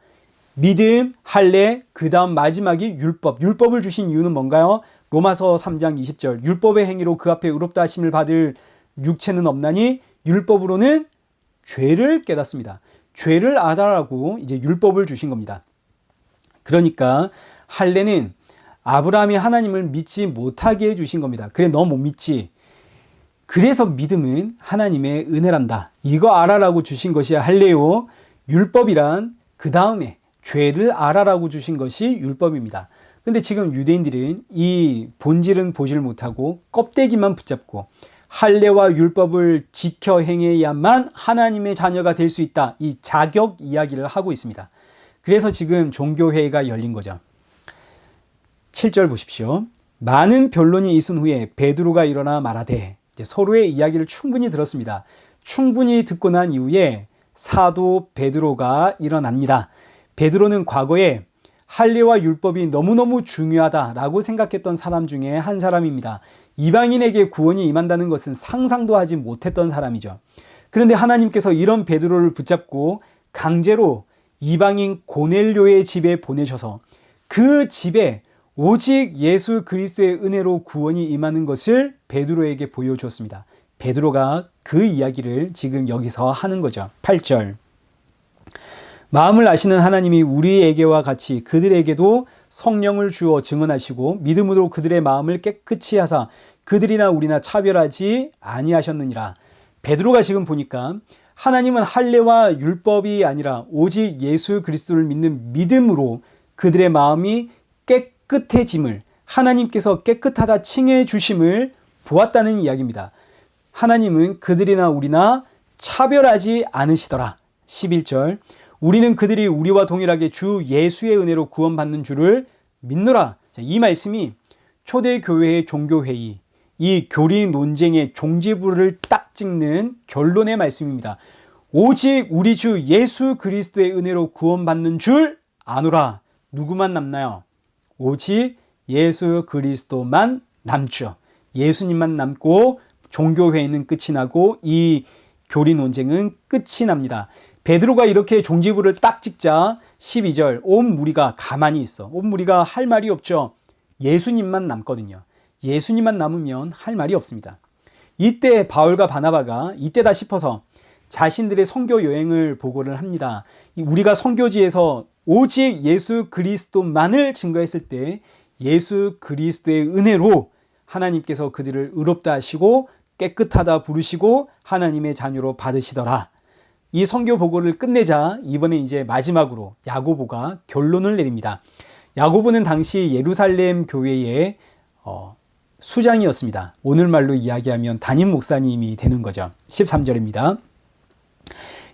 믿음, 할례, 그 다음 마지막이 율법. 율법을 주신 이유는 뭔가요? 로마서 3장 20절 율법의 행위로 그 앞에 의롭다 하심을 받을 육체는 없나니 율법으로는 죄를 깨닫습니다. 죄를 알아라고 이제 율법을 주신 겁니다. 그러니까 할례는 아브라함이 하나님을 믿지 못하게 해주신 겁니다. 그래 너 못 믿지? 그래서 믿음은 하나님의 은혜란다. 이거 알아라고 주신 것이 할례요. 율법이란 그 다음에 죄를 알아라고 주신 것이 율법입니다. 근데 지금 유대인들은 이 본질은 보지를 못하고 껍데기만 붙잡고 할례와 율법을 지켜 행해야만 하나님의 자녀가 될 수 있다. 이 자격 이야기를 하고 있습니다. 그래서 지금 종교회의가 열린 거죠. 7절 보십시오. 많은 변론이 있은 후에 베드로가 일어나 말하되 이제 서로의 이야기를 충분히 들었습니다. 충분히 듣고 난 이후에 사도 베드로가 일어납니다. 베드로는 과거에 할례와 율법이 너무너무 중요하다라고 생각했던 사람 중에 한 사람입니다. 이방인에게 구원이 임한다는 것은 상상도 하지 못했던 사람이죠. 그런데 하나님께서 이런 베드로를 붙잡고 강제로 이방인 고넬료의 집에 보내셔서 그 집에 오직 예수 그리스도의 은혜로 구원이 임하는 것을 베드로에게 보여주었습니다. 베드로가 그 이야기를 지금 여기서 하는 거죠. 8절. 마음을 아시는 하나님이 우리에게와 같이 그들에게도 성령을 주어 증언하시고 믿음으로 그들의 마음을 깨끗이 하사 그들이나 우리나 차별하지 아니하셨느니라. 베드로가 지금 보니까 하나님은 할례와 율법이 아니라 오직 예수 그리스도를 믿는 믿음으로 그들의 마음이 깨끗해짐을, 하나님께서 깨끗하다 칭해 주심을 보았다는 이야기입니다. 하나님은 그들이나 우리나 차별하지 않으시더라. 11절. 우리는 그들이 우리와 동일하게 주 예수의 은혜로 구원받는 줄을 믿노라. 이 말씀이 초대교회의 종교회의, 이 교리 논쟁의 종지부를 딱 찍는 결론의 말씀입니다. 오직 우리 주 예수 그리스도의 은혜로 구원받는 줄 아노라. 누구만 남나요? 오직 예수 그리스도만 남죠. 예수님만 남고 종교회의는 끝이 나고 이 교리 논쟁은 끝이 납니다. 베드로가 이렇게 종지부를 딱 찍자 12절 온 무리가 가만히 있어. 온 무리가 할 말이 없죠. 예수님만 남거든요. 예수님만 남으면 할 말이 없습니다. 이때 바울과 바나바가 이때다 싶어서 자신들의 선교 여행을 보고를 합니다. 우리가 선교지에서 오직 예수 그리스도만을 증거했을 때 예수 그리스도의 은혜로 하나님께서 그들을 의롭다 하시고 깨끗하다 부르시고 하나님의 자녀로 받으시더라. 이 선교 보고를 끝내자 이번에 이제 마지막으로 야고보가 결론을 내립니다. 야고보는 당시 예루살렘 교회의 수장이었습니다. 오늘말로 이야기하면 담임 목사님이 되는 거죠. 13절입니다.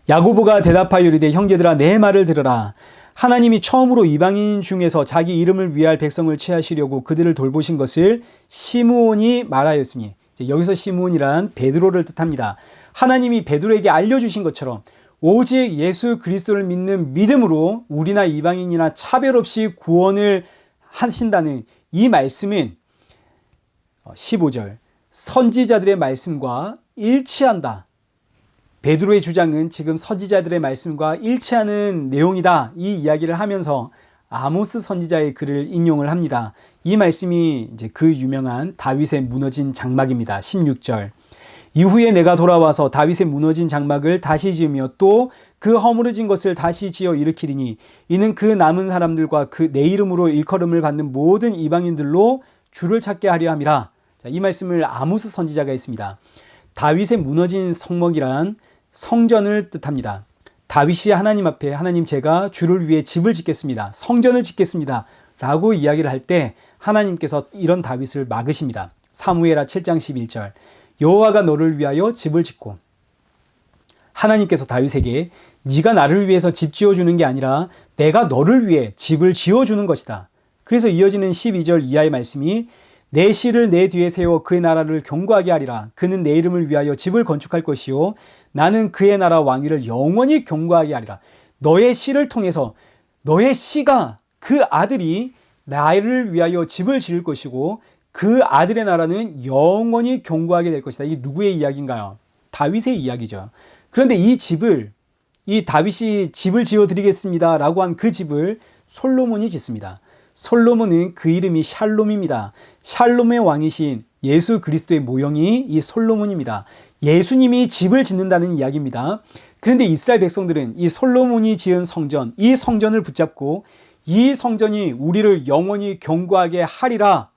야고보가 대답하여 이르되 형제들아 내 말을 들으라. 하나님이 처음으로 이방인 중에서 자기 이름을 위할 백성을 취하시려고 그들을 돌보신 것을 시므온이 말하였으니, 여기서 시므온이란 베드로를 뜻합니다. 하나님이 베드로에게 알려주신 것처럼 오직 예수 그리스도를 믿는 믿음으로 우리나 이방인이나 차별 없이 구원을 하신다는 이 말씀은 15절 선지자들의 말씀과 일치한다. 베드로의 주장은 지금 선지자들의 말씀과 일치하는 내용이다. 이 이야기를 하면서 아모스 선지자의 글을 인용을 합니다. 이 말씀이 이제 그 유명한 다윗의 무너진 장막입니다. 16절. 이후에 내가 돌아와서 다윗의 무너진 장막을 다시 지으며 또 그 허물어진 것을 다시 지어 일으키리니 이는 그 남은 사람들과 그 내 이름으로 일컬음을 받는 모든 이방인들로 주를 찾게 하려 함이라. 자, 이 말씀을 아모스 선지자가 했습니다. 다윗의 무너진 성막이란 성전을 뜻합니다. 다윗이 하나님 앞에 하나님 제가 주를 위해 집을 짓겠습니다. 성전을 짓겠습니다. 라고 이야기를 할 때 하나님께서 이런 다윗을 막으십니다. 사무엘하 7장 11절 여호와가 너를 위하여 집을 짓고 하나님께서 다윗에게 네가 나를 위해서 집 지어주는 게 아니라 내가 너를 위해 집을 지어주는 것이다. 그래서 이어지는 12절 이하의 말씀이 내 씨를 내 뒤에 세워 그의 나라를 견고하게 하리라. 그는 내 이름을 위하여 집을 건축할 것이요 나는 그의 나라 왕위를 영원히 견고하게 하리라. 너의 씨를 통해서 너의 씨가 그 아들이 나를 위하여 집을 지을 것이고 그 아들의 나라는 영원히 견고하게 될 것이다. 이게 누구의 이야기인가요? 다윗의 이야기죠. 그런데 이 집을 이 다윗이 집을 지어드리겠습니다 라고 한 그 집을 솔로몬이 짓습니다. 솔로몬은 그 이름이 샬롬입니다. 샬롬의 왕이신 예수 그리스도의 모형이 이 솔로몬입니다. 예수님이 집을 짓는다는 이야기입니다. 그런데 이스라엘 백성들은 이 솔로몬이 지은 성전, 이 성전을 붙잡고 이 성전이 우리를 영원히 견고하게 하리라.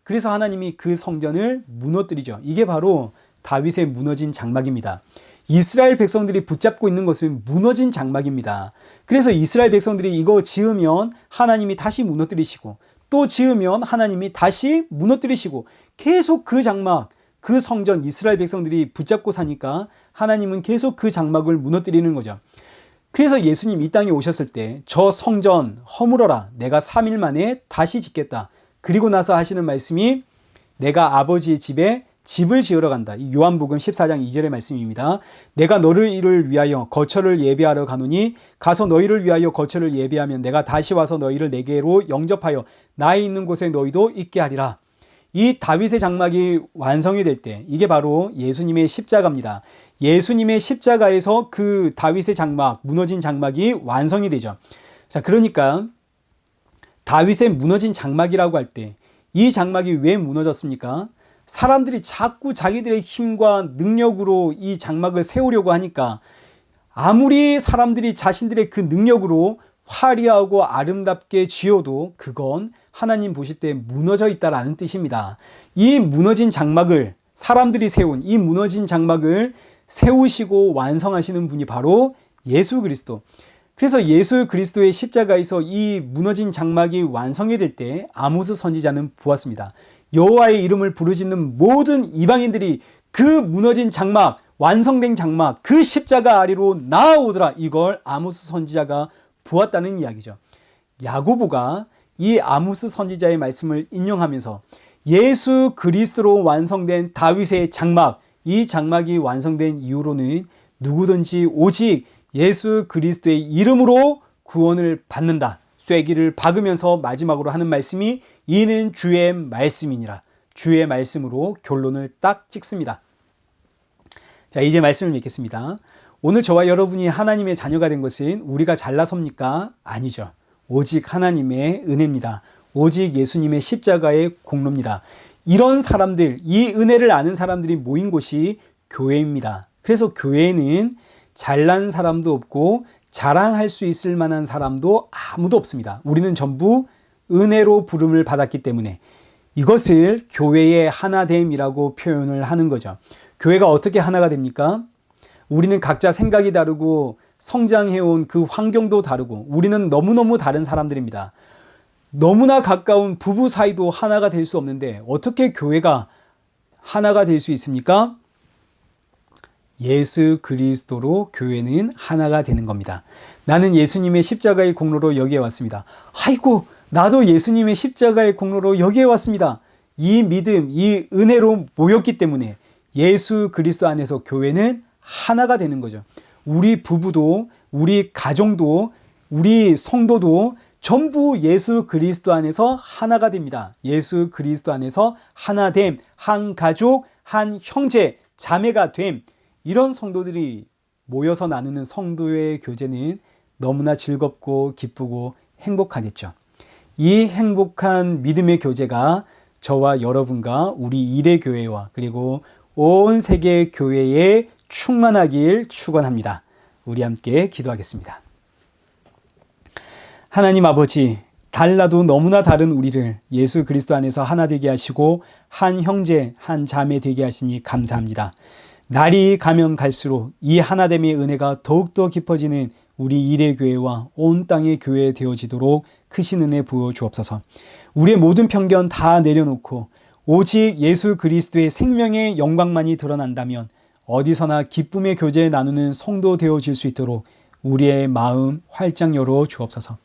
그래서 하나님이 그 성전을 무너뜨리죠. 이게 바로 다윗의 무너진 장막입니다. 이스라엘 백성들이 붙잡고 있는 것은 무너진 장막입니다. 그래서 이스라엘 백성들이 이거 지으면 하나님이 다시 무너뜨리시고 또 지으면 하나님이 다시 무너뜨리시고 계속 그 장막, 그 성전 이스라엘 백성들이 붙잡고 사니까 하나님은 계속 그 장막을 무너뜨리는 거죠. 그래서 예수님 이 땅에 오셨을 때 저 성전 허물어라. 내가 3일 만에 다시 짓겠다. 그리고 나서 하시는 말씀이 내가 아버지의 집에 집을 지으러 간다. 이 요한복음 14장 2절의 말씀입니다. 내가 너희를 위하여 거처를 예비하러 가노니 가서 너희를 위하여 거처를 예비하면 내가 다시 와서 너희를 내게로 영접하여 나의 있는 곳에 너희도 있게 하리라. 이 다윗의 장막이 완성이 될 때, 이게 바로 예수님의 십자가입니다. 예수님의 십자가에서 그 다윗의 장막, 무너진 장막이 완성이 되죠. 자, 그러니까 다윗의 무너진 장막이라고 할 때 이 장막이 왜 무너졌습니까? 사람들이 자꾸 자기들의 힘과 능력으로 이 장막을 세우려고 하니까 아무리 사람들이 자신들의 그 능력으로 화려하고 아름답게 지어도 그건 하나님 보실 때 무너져 있다라는 뜻입니다. 이 무너진 장막을, 사람들이 세운 이 무너진 장막을 세우시고 완성하시는 분이 바로 예수 그리스도. 그래서 예수 그리스도의 십자가에서 이 무너진 장막이 완성이 될 때 아모스 선지자는 보았습니다. 여호와의 이름을 부르짖는 모든 이방인들이 그 무너진 장막, 완성된 장막, 그 십자가 아래로 나아오더라. 이걸 아모스 선지자가 보았다는 이야기죠. 야고보가 이 아모스 선지자의 말씀을 인용하면서 예수 그리스도로 완성된 다윗의 장막, 이 장막이 완성된 이후로는 누구든지 오직 예수 그리스도의 이름으로 구원을 받는다. 쐐기를 박으면서 마지막으로 하는 말씀이 이는 주의 말씀이니라. 주의 말씀으로 결론을 딱 찍습니다. 자, 이제 말씀을 맺겠습니다. 오늘 저와 여러분이 하나님의 자녀가 된 것은 우리가 잘나섭니까? 아니죠. 오직 하나님의 은혜입니다. 오직 예수님의 십자가의 공로입니다. 이런 사람들, 이 은혜를 아는 사람들이 모인 곳이 교회입니다. 그래서 교회에는 잘난 사람도 없고 자랑할 수 있을 만한 사람도 아무도 없습니다. 우리는 전부 은혜로 부름을 받았기 때문에 이것을 교회의 하나됨이라고 표현을 하는 거죠. 교회가 어떻게 하나가 됩니까? 우리는 각자 생각이 다르고 성장해온 그 환경도 다르고 우리는 너무너무 다른 사람들입니다. 너무나 가까운 부부 사이도 하나가 될 수 없는데 어떻게 교회가 하나가 될 수 있습니까? 예수 그리스도로 교회는 하나가 되는 겁니다. 나는 예수님의 십자가의 공로로 여기에 왔습니다. 아이고, 나도 예수님의 십자가의 공로로 여기에 왔습니다. 이 믿음, 이 은혜로 모였기 때문에 예수 그리스도 안에서 교회는 하나가 되는 거죠. 우리 부부도, 우리 가정도, 우리 성도도 전부 예수 그리스도 안에서 하나가 됩니다. 예수 그리스도 안에서 하나됨, 한 가족, 한 형제, 자매가 됨. 이런 성도들이 모여서 나누는 성도의 교제는 너무나 즐겁고 기쁘고 행복하겠죠. 이 행복한 믿음의 교제가 저와 여러분과 우리 일회교회와 그리고 온 세계 교회에 충만하길 축원합니다. 우리 함께 기도하겠습니다. 하나님 아버지, 달라도 너무나 다른 우리를 예수 그리스도 안에서 하나 되게 하시고 한 형제, 한 자매 되게 하시니 감사합니다. 날이 가면 갈수록 이 하나됨의 은혜가 더욱더 깊어지는 우리 일회교회와 온 땅의 교회 되어지도록 크신 은혜 부어 주옵소서. 우리의 모든 편견 다 내려놓고 오직 예수 그리스도의 생명의 영광만이 드러난다면 어디서나 기쁨의 교제 나누는 성도 되어질 수 있도록 우리의 마음 활짝 열어 주옵소서.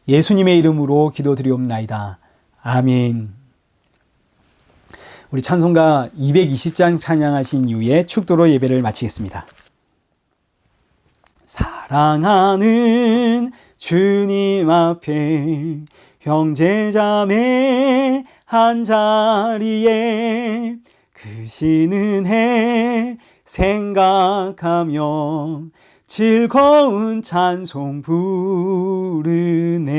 예수님의 이름으로 기도드리옵나이다. 아멘. 우리 찬송가 220장 찬양하신 이후에 축도로 예배를 마치겠습니다. 사랑하는 주님 앞에 형제자매 한자리에 크신 은혜 생각하며 즐거운 찬송 부르네.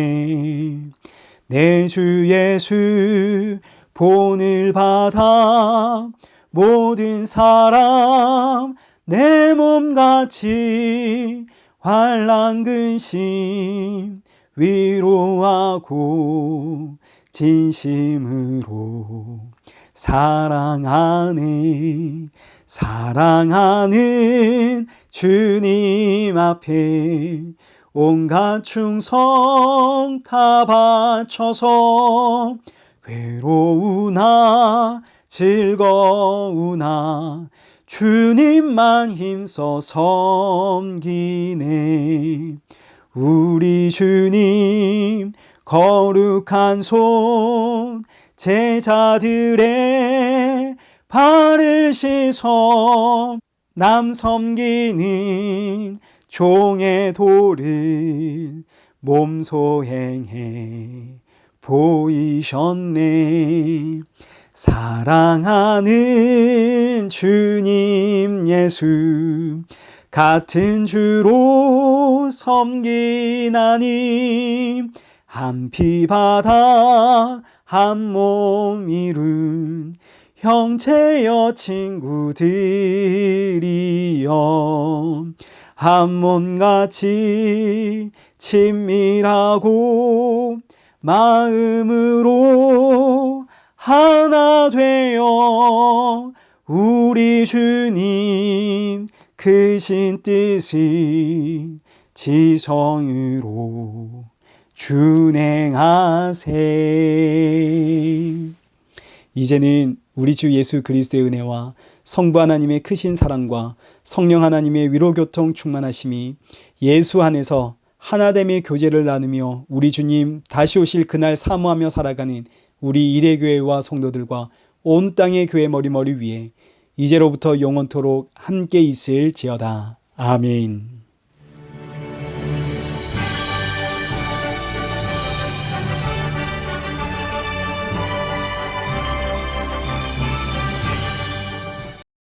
내 주 예수 본을 받아 모든 사람 내 몸같이 환난 근심 위로하고 진심으로 사랑하는 주님 앞에 온갖 충성 다 바쳐서 괴로우나 즐거우나 주님만 힘써 섬기네. 우리 주님 거룩한 손 제자들의 발을 씻어 남 섬기는 종의 도를 몸소 행해 보이셨네. 사랑하는 주님 예수, 같은 주로 섬기나니 한 피 바다 한 몸 이룬 형제여 친구들이여, 한 몸같이 친밀하고 마음으로 하나 되어 우리 주님 크신 뜻을 지성으로 준행하세. 이제는 우리 주 예수 그리스도의 은혜와 성부 하나님의 크신 사랑과 성령 하나님의 위로교통 충만하심이 예수 안에서 하나됨의 교제를 나누며 우리 주님 다시 오실 그날 사모하며 살아가는 우리 일회교회와 성도들과 온 땅의 교회 머리 위에 이제로부터 영원토록 함께 있을지어다. 아멘.